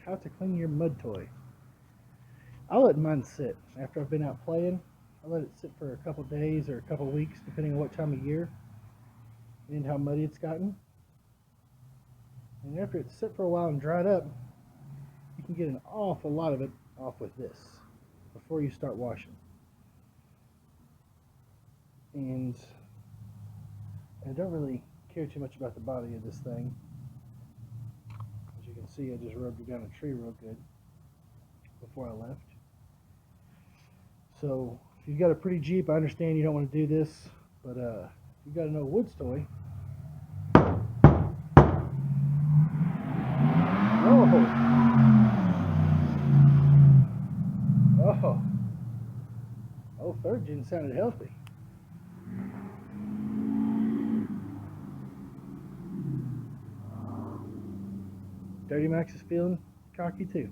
how to clean your mud toy. I let mine sit after I've been out playing. I let it sit for a couple days or a couple weeks, depending on what time of year and how muddy it's gotten. And after it's sit for a while and dried up, you can get an awful lot of it off with this before you start washing. And I don't really care too much about the body of this thing. As you can see, I just rubbed it down a tree real good before I left. So if you've got a pretty Jeep, I understand you don't want to do this, but if you've got an old woods toy, oh, third gen sounded healthy. Dirty Max is feeling cocky too.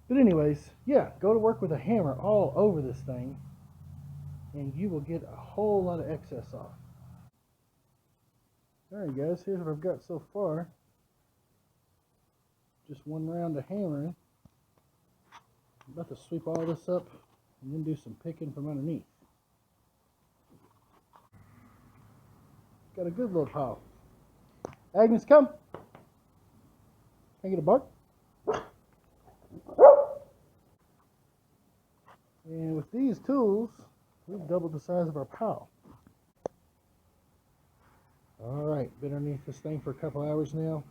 But anyways, yeah, go to work with a hammer all over this thing and you will get a whole lot of excess off. Alright guys, here's what I've got so far. Just one round of hammering. I'm about to sweep all this up and then do some picking from underneath. Got a good little pile. Agnes, come! Can I get a bark? And with these tools, we've doubled the size of our pile. Alright, been underneath this thing for a couple hours now.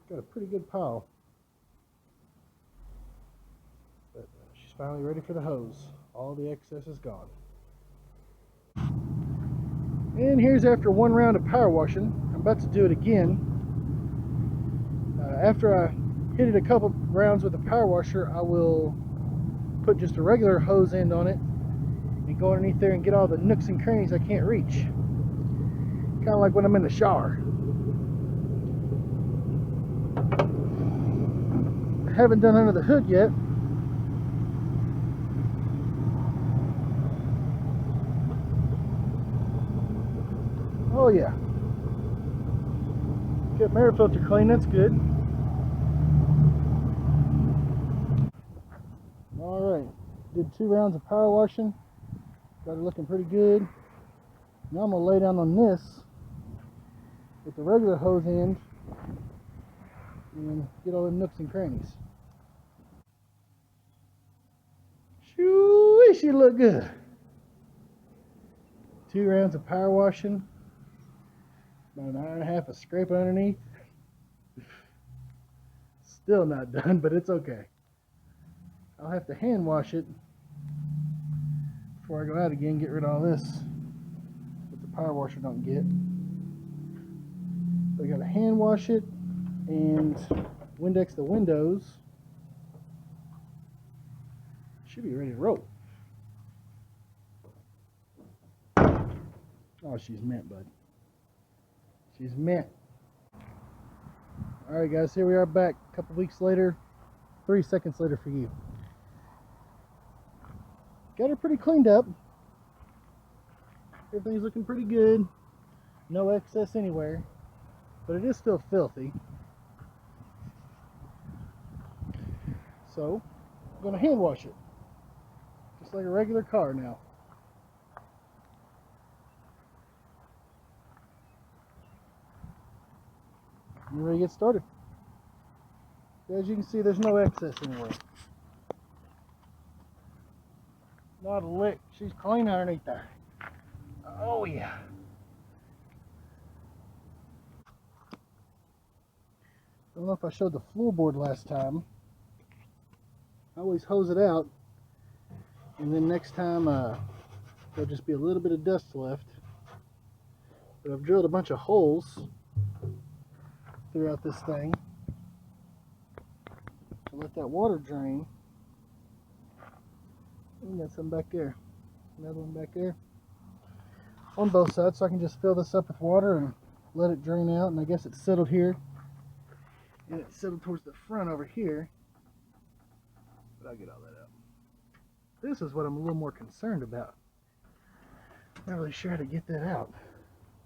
Got a pretty good pile. But she's finally ready for the hose. All the excess is gone. And here's after one round of power washing. I'm about to do it again. After I hit it a couple rounds with the power washer, I will put just a regular hose end on it and go underneath there and get all the nooks and crannies I can't reach. Kind of like when I'm in the shower. I haven't done under the hood yet. Oh yeah. Get air filter clean, that's good. Alright, did 2 rounds of power washing. Got it looking pretty good. Now I'm going to lay down on this with the regular hose end and get all the nooks and crannies. Shoo, she look good. 2 rounds of power washing. About an hour and a half of scraping underneath. Still not done, but it's okay. I'll have to hand wash it before I go out again, get rid of all this that the power washer don't get. So I gotta hand wash it and Windex the windows. Should be ready to roll. Oh, she's mint, bud. She's mint. Alright guys, here we are back a couple weeks later. 3 seconds later for you. Got her pretty cleaned up. Everything's looking pretty good. No excess anywhere. But it is still filthy. So, I'm going to hand wash it. Just like a regular car now. I'm ready to get started. As you can see, there's no excess anywhere. Not a lick. She's clean underneath there. Oh yeah. I don't know if I showed the floorboard last time. I always hose it out, and then next time there'll just be a little bit of dust left. But I've drilled a bunch of holes throughout this thing to let that water drain. And got some back there, another one back there on both sides, so I can just fill this up with water and let it drain out. And I guess it's settled here and it's settled towards the front over here, but I'll get all that out. This is what I'm a little more concerned about. Not really sure how to get that out,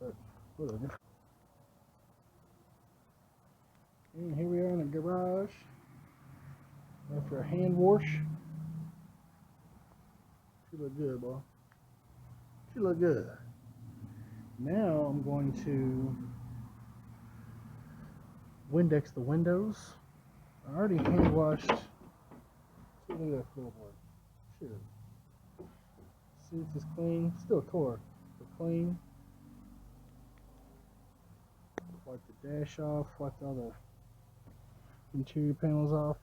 but whatever. And here we are in a garage after a hand wash. She look good, boy. She look good. Now I'm going to Windex the windows. I already hand washed. Look at that floorboard. Shit. Seats is clean. Still core, but clean. Wipe the dash off. Wipe all the interior panels off.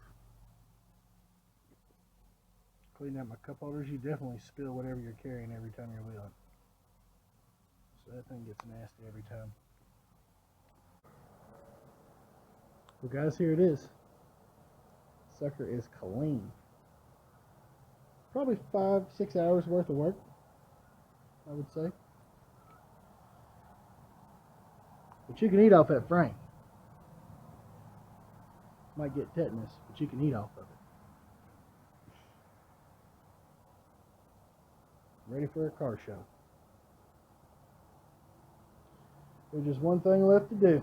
Clean out my cup holders. You definitely spill whatever you're carrying every time you're wheeling. So that thing gets nasty every time. Well guys, here it is. Sucker is clean. Probably 5-6 hours worth of work, I would say. But you can eat off that frame. Might get tetanus, but you can eat off of it. Ready for a car show. There's just one thing left to do.